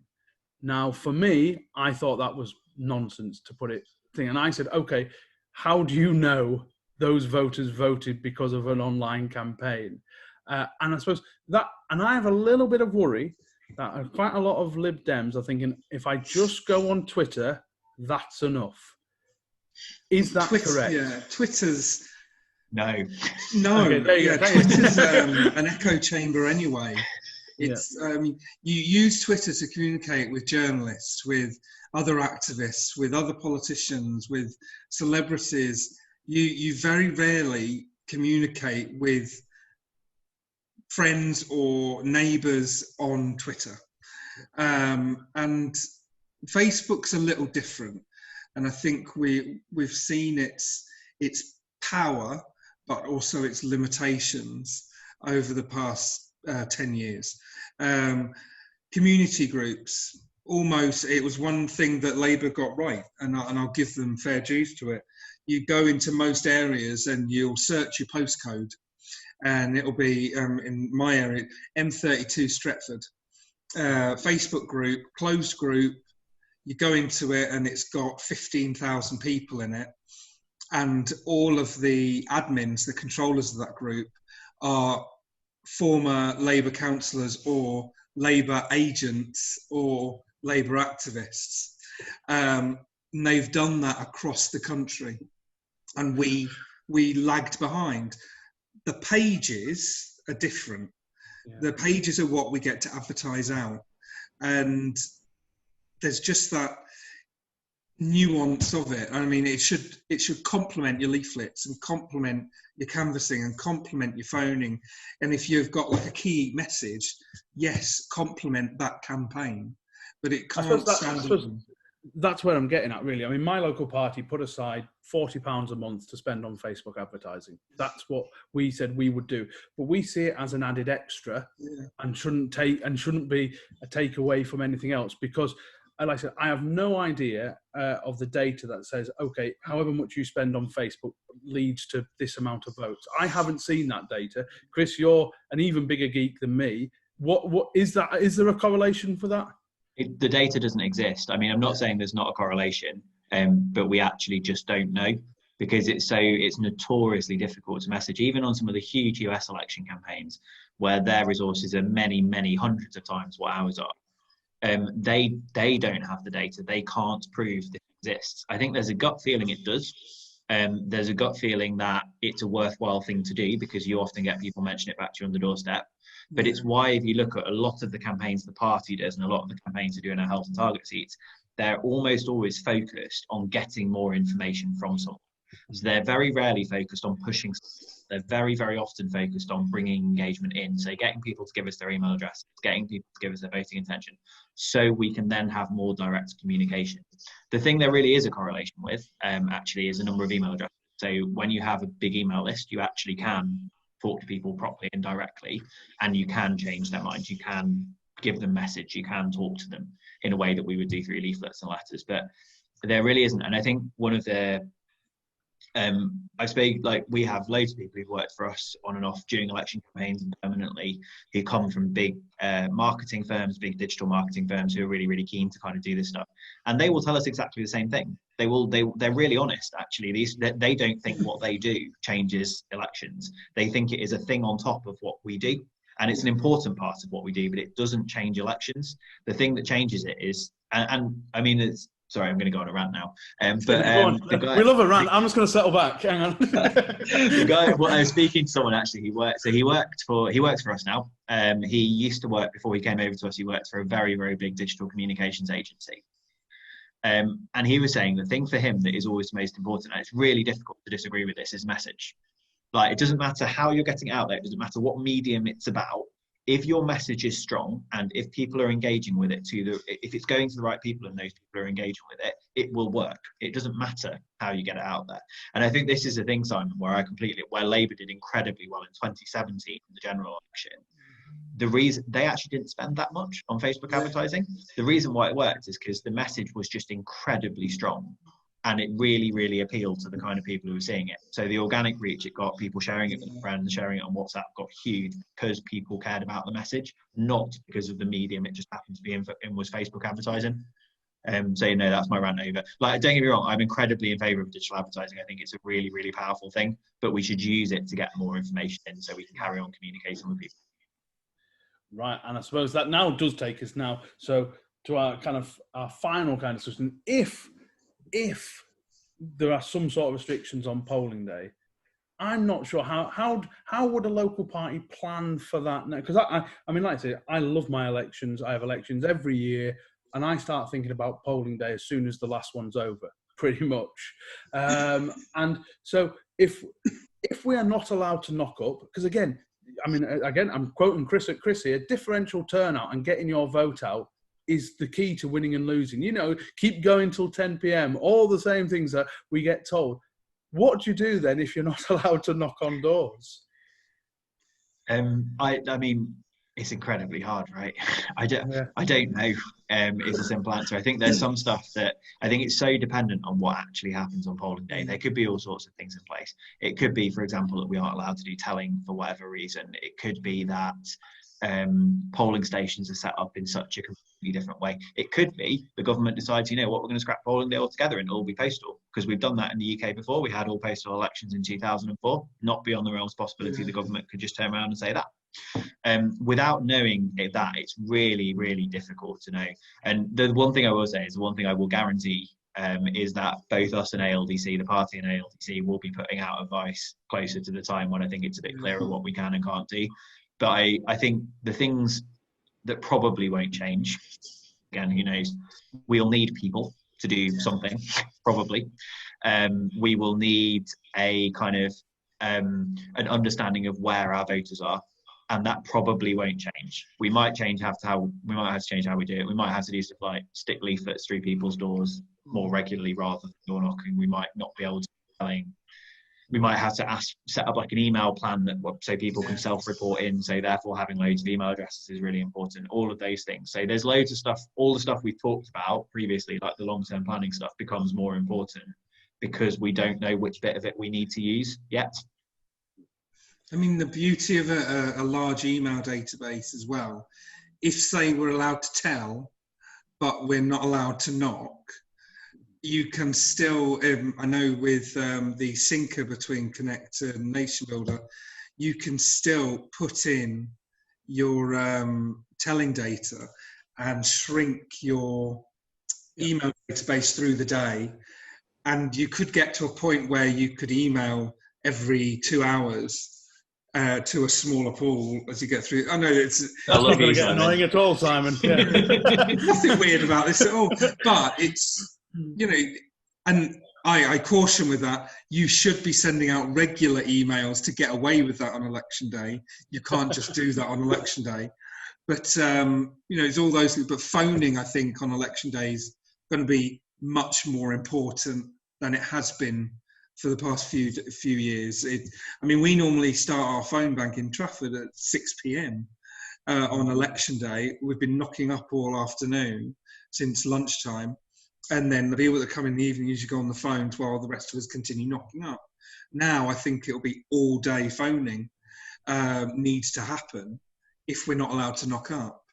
Now, for me, I thought that was nonsense to put it thing. And I said, okay, how do you know those voters voted because of an online campaign? And I suppose and I have a little bit of worry that quite a lot of Lib Dems are thinking, if I just go on Twitter, that's enough. Is that correct? Yeah, Twitter's... No. Okay, Twitter's an echo chamber anyway. It's you use Twitter to communicate with journalists, with other activists, with other politicians, with celebrities. You very rarely communicate with friends or neighbours on Twitter. And Facebook's a little different. And I think we've seen its power, but also its limitations over the past 10 years. Community groups, almost, it was one thing that Labour got right, and I'll give them fair dues to it. You go into most areas and you'll search your postcode, and it'll be, in my area, M32 Stretford. Facebook group, closed group, you go into it and it's got 15,000 people in it. And all of the admins, the controllers of that group, are former Labour councillors or Labour agents or Labour activists. And they've done that across the country. And we lagged behind. The pages are different. Yeah. The pages are what we get to advertise out. And there's just that nuance of it. I mean, it should complement your leaflets and complement your canvassing and complement your phoning. And if you've got like a key message, yes, complement that campaign. But it can't stand. That's where I'm getting at, really. I mean, my local party put aside £40 a month to spend on Facebook advertising. That's what we said we would do. But we see it as an added extra, and shouldn't be a takeaway from anything else, because, like I said, I have no idea of the data that says, okay, however much you spend on Facebook leads to this amount of votes. I haven't seen that data. Chris, you're an even bigger geek than me. What is that? Is there a correlation for that? The data doesn't exist. I mean, I'm not saying there's not a correlation, but we actually just don't know, because it's notoriously difficult to message, even on some of the huge US election campaigns where their resources are many, many hundreds of times what ours are. They don't have the data. They can't prove this exists. I think there's a gut feeling it does. There's a gut feeling that it's a worthwhile thing to do, because you often get people mention it back to you on the doorstep. But it's why, if you look at a lot of the campaigns the party does and a lot of the campaigns are doing our health and target seats, they're almost always focused on getting more information from someone. So they're very rarely focused on pushing. They're very, very often focused on bringing engagement in. So getting people to give us their email address, getting people to give us their voting intention, so we can then have more direct communication. The thing there really is a correlation with, actually, is the number of email addresses. So when you have a big email list, you actually can talk to people properly and directly, and you can change their minds. You can give them message. You can talk to them in a way that we would do through leaflets and letters. But there really isn't. And I think one of the I suppose, like, we have loads of people who've worked for us on and off during election campaigns and permanently, who come from big marketing firms, big digital marketing firms, who are really, really keen to kind of do this stuff. And they will tell us exactly the same thing. They're really honest, actually. They don't think what they do changes elections. They think it is a thing on top of what we do. And it's an important part of what we do, but it doesn't change elections. The thing that changes it is, and I mean, it's, sorry, I'm going to go on a rant now. The guy, we love a rant. I'm just going to settle back. Hang on. The guy, well, I was speaking to someone, actually. He works for us now. He used to work, before he came over to us, he worked for a very, very big digital communications agency. And he was saying the thing for him that is always the most important, and it's really difficult to disagree with this, is message. Like, it doesn't matter how you're getting it out there. It doesn't matter what medium it's about. If your message is strong, and if people are engaging with it, if it's going to the right people and those people are engaging with it, it will work. It doesn't matter how you get it out there. And I think this is the thing, Simon, where Labour did incredibly well in 2017 in the general election. The reason they actually didn't spend that much on Facebook advertising, the reason why it worked is because the message was just incredibly strong. And it really, really appealed to the kind of people who were seeing it. So the organic reach it got, people sharing it with friends, sharing it on WhatsApp, got huge because people cared about the message, not because of the medium it just happened to be in was Facebook advertising. So, that's my rant over. Like, don't get me wrong, I'm incredibly in favour of digital advertising. I think it's a really, really powerful thing, but we should use it to get more information in so we can carry on communicating with people. Right, and I suppose that now does take us now to our final kind of discussion. If there are some sort of restrictions on polling day, I'm not sure how would a local party plan for that now? Because I mean, like I say, I love my elections. I have elections every year. and I start thinking about polling day as soon as the last one's over, pretty much. And so if we are not allowed to knock up, because again, I'm quoting Chris here, differential turnout and getting your vote out is the key to winning and losing. Keep going till 10 p.m., all the same things that we get told. What do you do then if you're not allowed to knock on doors? I mean, it's incredibly hard, right? I don't know. Is a simple answer. I think there's some stuff that I think it's so dependent on what actually happens on polling day. There could be all sorts of things in place. It could be, for example, that we aren't allowed to do telling for whatever reason. It could be that polling stations are set up in such a completely different way. It could be the government decides, we're going to scrap polling day altogether and it'll all be postal, because we've done that in the UK before. We had all postal elections in 2004. Not beyond the realms of possibility the government could just turn around and say that. Without knowing that, it's really, really difficult to know. And the one thing I will say is, the one thing I will guarantee is that both us and ALDC, the party and ALDC, will be putting out advice closer to the time when I think it's a bit clearer what we can and can't do. But I think the things that probably won't change, again, who knows, we'll need people to do something, probably. We will need a kind of an understanding of where our voters are, and that probably won't change. We might have to change how we do it. We might have to do stuff like stick leaflets through people's doors more regularly rather than door knocking. We might not be able to be telling. We might have to set up like an email plan so people can self-report in. So therefore, having loads of email addresses is really important. All of those things. So there's loads of stuff. All the stuff we've talked about previously, like the long-term planning stuff, becomes more important because we don't know which bit of it we need to use yet. I mean, the beauty of a large email database as well, if, say, we're allowed to tell, but we're not allowed to knock, you can still, I know with the syncer between Connect and Nation Builder, you can still put in your telling data and shrink your email database through the day. And you could get to a point where you could email every 2 hours to a smaller pool as you get through. I know that's not going to get annoying at all, Simon. Yeah. Nothing weird about this at all. But it's, and I caution with that, you should be sending out regular emails to get away with that on election day. You can't just do that on election day. But, it's all those things. But phoning, I think, on election day is going to be much more important than it has been for the past few years. We normally start our phone bank in Trafford at 6 p.m. On election day. We've been knocking up all afternoon since lunchtime. And then the people that come in the evening usually go on the phones while the rest of us continue knocking up. Now I think it'll be all day phoning needs to happen if we're not allowed to knock up.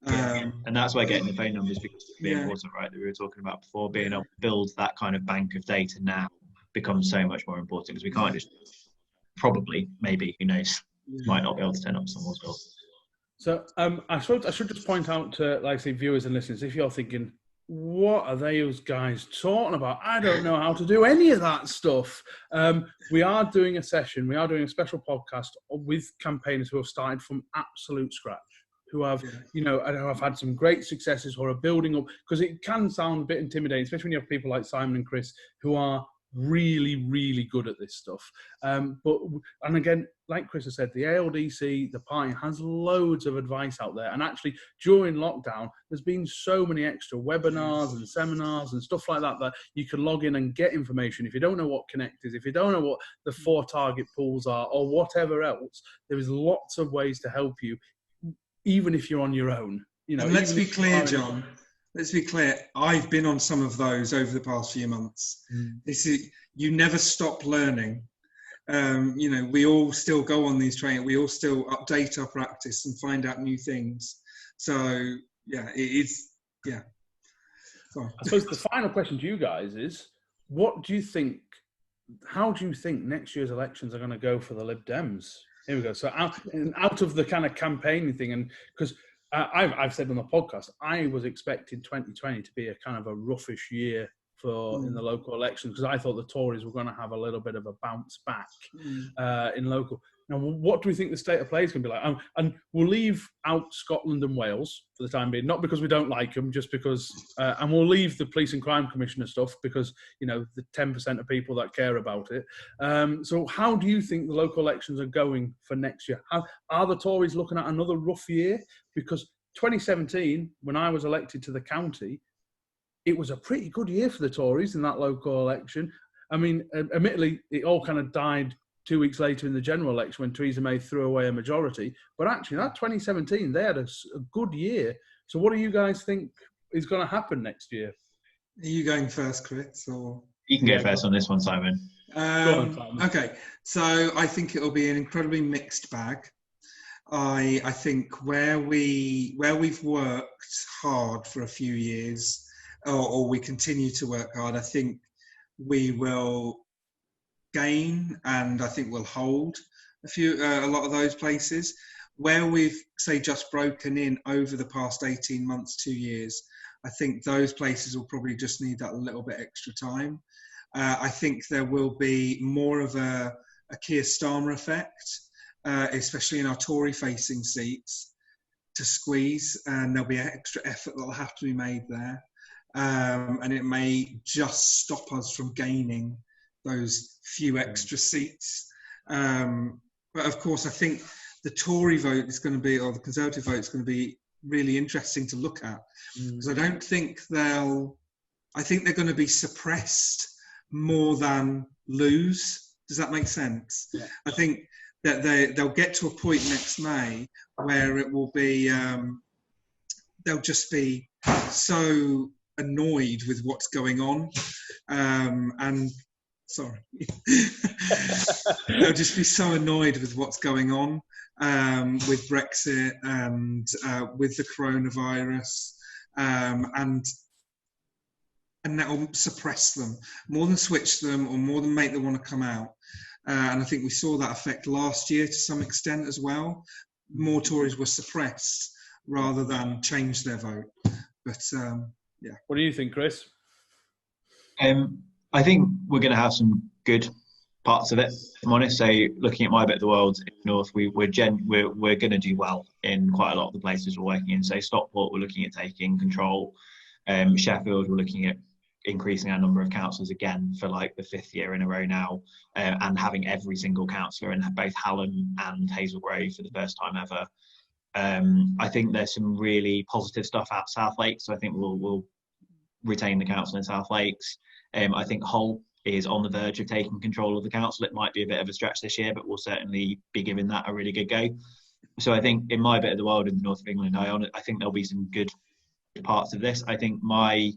And that's why getting the phone numbers becomes really important, right? That we were talking about before, being able to build that kind of bank of data now becomes so much more important, because we can't just maybe, who knows, might not be able to turn up someone's door. So I should just point out to, like, say, viewers and listeners, if you're thinking, what are those guys talking about? I don't know how to do any of that stuff. We are doing a session. We are doing a special podcast with campaigners who have started from absolute scratch, who have, who have had some great successes, who are building up, because it can sound a bit intimidating, especially when you have people like Simon and Chris who are really, really good at this stuff. And again, like Chris has said, the ALDC, the party, has loads of advice out there. And actually, during lockdown, there's been so many extra webinars and seminars and stuff like that that you can log in and get information. If you don't know what Connect is, if you don't know what the 4 target pools are, or whatever else, there is lots of ways to help you, even if you're on your own. And let's be clear, John. Let's be clear. I've been on some of those over the past few months. You never stop learning. We all still go on these trainings. We all still update our practice and find out new things. So I suppose the final question to you guys is, what do you think? How do you think next year's elections are going to go for the Lib Dems? Here we go. So out of the kind of campaigning thing, and because I've said on the podcast, I was expecting 2020 to be a kind of a roughish year in the local elections, because I thought the Tories were going to have a little bit of a bounce back in local. Now, what do we think the state of play is going to be like? And we'll leave out Scotland and Wales for the time being, not because we don't like them, just because, and we'll leave the Police and Crime Commissioner stuff because, the 10% of people that care about it. So how do you think the local elections are going for next year? Are the Tories looking at another rough year? Because 2017, when I was elected to the county, it was a pretty good year for the Tories in that local election. I mean, admittedly, it all kind of died 2 weeks later in the general election when Theresa May threw away a majority. But actually, that 2017, they had a good year. So what do you guys think is going to happen next year? Are you going first, Chris? Or you can go first on this one, Simon. Go on, Simon. Okay, so I think it'll be an incredibly mixed bag. I think where we've worked hard for a few years, or we continue to work hard, I think we will gain, and I think we'll hold a lot of those places. Where we've, say, just broken in over the past 18 months, 2 years, I think those places will probably just need that little bit extra time. I think there will be more of a Keir Starmer effect, especially in our Tory-facing seats, to squeeze, and there'll be extra effort that'll have to be made there. And it may just stop us from gaining those few extra seats. But of course, I think the Tory vote is going to be, or the Conservative vote is going to be really interesting to look at. Because I don't think I think they're going to be suppressed more than lose. Does that make sense? Yeah. I think that they'll get to a point next May where it will be, they'll just be so annoyed with what's going on. They'll just be so annoyed with what's going on with Brexit and with the coronavirus, and that will suppress them more than switch them, or more than make them want to come out. And I think we saw that effect last year to some extent as well. More Tories were suppressed rather than change their vote. But yeah. What do you think, Chris? I think we're going to have some good parts of it, if I'm honest. So looking at my bit of the world in the north, we're going to do well in quite a lot of the places we're working in. So Stockport, we're looking at taking control. Sheffield, we're looking at increasing our number of councillors again for like the 5th year in a row now, and having every single councillor in both Hallam and Hazel Grove for the first time ever. I think there's some really positive stuff at South Lakes, so I think we'll retain the council in South Lakes. I think Hull is on the verge of taking control of the council. It might be a bit of a stretch this year, but we'll certainly be giving that a really good go. So I think in my bit of the world in the north of England, I think there'll be some good parts of this. I think my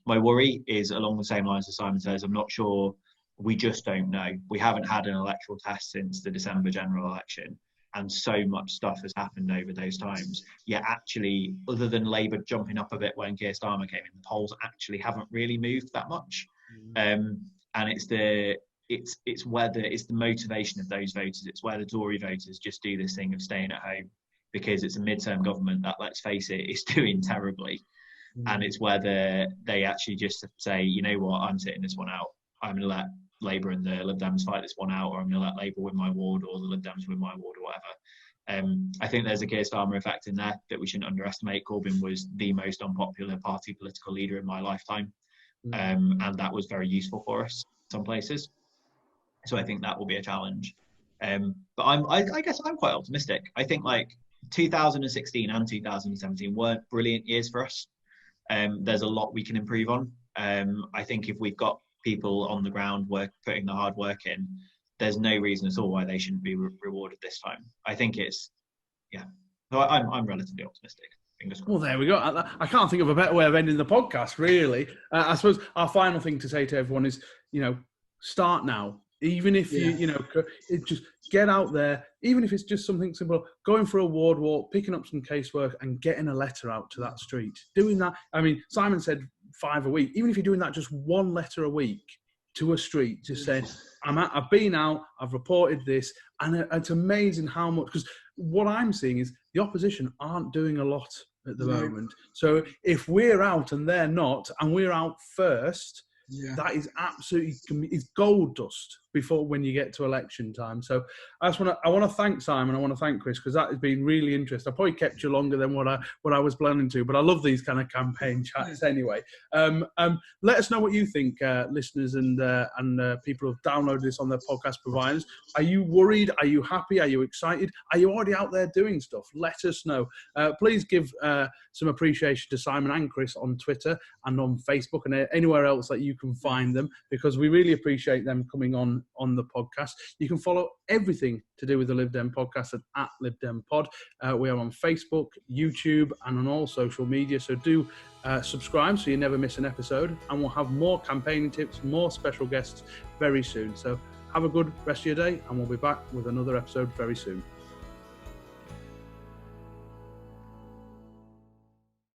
worry is along the same lines as Simon says. I'm not sure. We just don't know. We haven't had an electoral test since the December general election, and so much stuff has happened over those times. Yet actually, other than Labour jumping up a bit when Keir Starmer came in, the polls actually haven't really moved that much. And it's the motivation of those voters. It's where the Tory voters just do this thing of staying at home because it's a midterm government that, let's face it, is doing terribly. And it's whether they actually just say, you know what, I'm sitting this one out. I'm going to let Labour and the Lib Dems fight this one out, or I'm going to let Labour win my ward, or the Lib Dems win my ward, or whatever. I think there's a Keir Starmer effect in there that we shouldn't underestimate. Corbyn was the most unpopular party political leader in my lifetime. And that was very useful for us in some places. So I think that will be a challenge. But I guess I'm quite optimistic. I think like 2016 and 2017 weren't brilliant years for us. There's a lot we can improve on. I think if we've got people on the ground putting the hard work in, there's no reason at all why they shouldn't be rewarded this time. I think it's, yeah. So I'm relatively optimistic. Well, there we go. I can't think of a better way of ending the podcast, really. I suppose our final thing to say to everyone is, start now. Even if just get out there, even if it's just something simple, going for a ward walk, picking up some casework and getting a letter out to that street. Doing that, I mean, Simon said 5 a week. Even if you're doing that just one letter a week to a street, just saying, I've been out, I've reported this, and it's amazing how much, because what I'm seeing is the opposition aren't doing a lot at the moment. So if we're out and they're not, and we're out first, that is absolutely, it's gold dust. before when you get to election time. So I want to thank Simon. I want to thank Chris, because that has been really interesting. I probably kept you longer than what I was planning to, but I love these kind of campaign chats anyway. Let us know what you think, listeners and people who have downloaded this on their podcast providers. Are you worried? Are you happy? Are you excited? Are you already out there doing stuff? Let us know. Please give some appreciation to Simon and Chris on Twitter and on Facebook and anywhere else that you can find them, because we really appreciate them coming on the podcast. You can follow everything to do with the Lib Dem Podcast at Lib Dem Pod. We are on Facebook, YouTube, and on all social media. So do subscribe so you never miss an episode. And we'll have more campaigning tips, more special guests very soon. So have a good rest of your day, and we'll be back with another episode very soon.